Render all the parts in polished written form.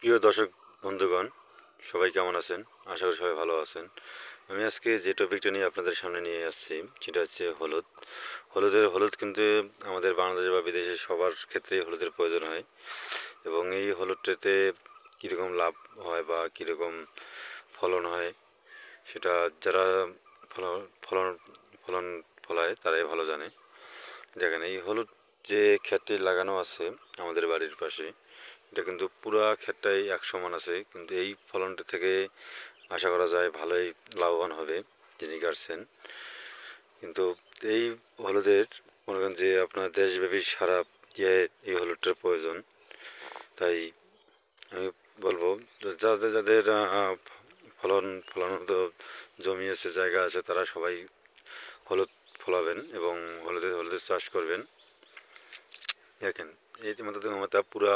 প্রিয় দর্শক বন্ধুগণ, সবাই কেমন আছেন? আশা করি সবাই ভালো আছেন। আমি আজকে যে টপিকটা নিয়ে আপনাদের সামনে নিয়ে আসছি সেটা হচ্ছে হলুদ। হলুদ কিন্তু আমাদের বাংলাদেশে বা বিদেশে সবার ক্ষেত্রেই হলুদের প্রয়োজন হয়, এবং এই হলুদটাতে কীরকম লাভ হয় বা কীরকম ফলন হয় সেটা যারা ফলন ফলন ফলন ফলায় তারাই ভালো জানে। দেখেন, এই হলুদ যে ক্ষেতটি লাগানো আছে আমাদের বাড়ির পাশে, এটা কিন্তু পুরা ক্ষেতটাই এক সমান আছে, কিন্তু এই ফলনটা থেকে আশা করা যায় ভালোই লাভবান হবে যিনি কাটছেন। কিন্তু এই হলুদের মনে করেন যে আপনার দেশব্যাপী সারা ইয়ে এই হলুদটার প্রয়োজন। তাই আমি বলবো যাদের যাদের ফলানো জমি আছে, জায়গা আছে, তারা সবাই হলুদ ফলাবেন এবং হলুদের চাষ করবেন। দেখেন, এই যে মাথা পুরা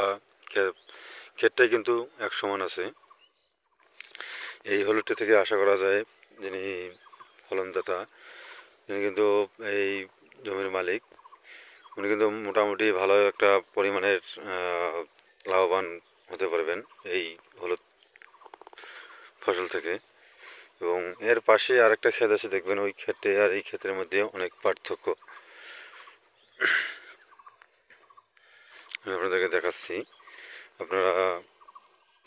ক্ষেতটাই কিন্তু এক সমান আছে। এই হলুদটা থেকে আশা করা যায় যিনি ফলনদাতা, তিনি কিন্তু এই জমির মালিক, উনি কিন্তু মোটামুটি ভালো একটা পরিমাণের লাভবান হতে পারবেন এই হলুদ ফসল থেকে। এবং এর পাশে আরেকটা ক্ষেত আছে, দেখবেন ওই ক্ষেতে আর এই ক্ষেতের মধ্যে অনেক পার্থক্য। আমি আপনাদেরকে দেখাচ্ছি, আপনারা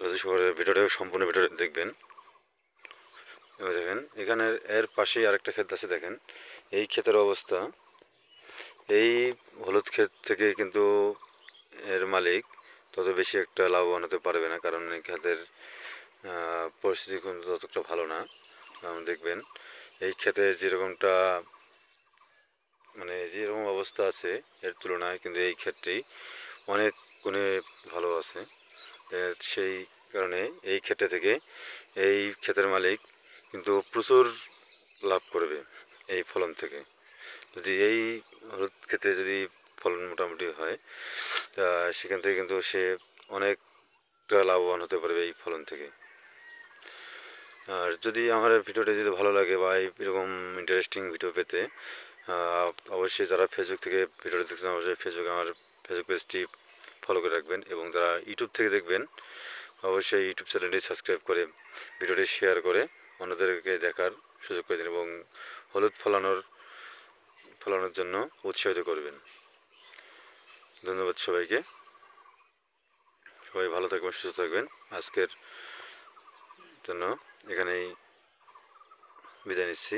যদি শহরের ভিতরে সম্পূর্ণ ভিতরে দেখবেন। এবার দেখেন, এখানে এর পাশেই আরেকটা ক্ষেত আছে। দেখেন এই ক্ষেতের অবস্থা। এই হলুদ ক্ষেত থেকে কিন্তু এর মালিক তত বেশি একটা লাভবান হতে পারবে না, কারণ এই ক্ষেতের পরিস্থিতি কিন্তু ততটা ভালো না। কারণ দেখবেন এই ক্ষেতে যেরকমটা যেরকম অবস্থা আছে এর তুলনায় কিন্তু এই ক্ষেতটি অনেক গুণে ভালো আছে। সেই কারণে এই ক্ষেত্রে থেকে এই ক্ষেতের মালিক কিন্তু প্রচুর লাভ করবে এই ফলন থেকে। যদি এই হলুদ ক্ষেত্রে যদি ফলন মোটামুটি হয়, তা সেখান থেকে কিন্তু সে অনেকটা লাভবান হতে পারবে এই ফলন থেকে। আর যদি আমার ভিডিওটা যদি ভালো লাগে বা এরকম ইন্টারেস্টিং ভিডিও পেতে, অবশ্যই যারা ফেসবুক থেকে ভিডিওটা দেখছেন অবশ্যই আমার ফেসবুক পেজটি ফলো করে রাখবেন, এবং যারা ইউটিউব থেকে দেখবেন অবশ্যই ইউটিউব চ্যানেলটি সাবস্ক্রাইব করে ভিডিওটি শেয়ার করে অন্যদেরকে দেখার সুযোগ করে দিন, এবং হলুদ ফলানোর জন্য উৎসাহিত করবেন। ধন্যবাদ সবাইকে। সবাই ভালো থাকবেন, সুস্থ থাকবেন। আজকের জন্য এখানেই বিদায় নিচ্ছি।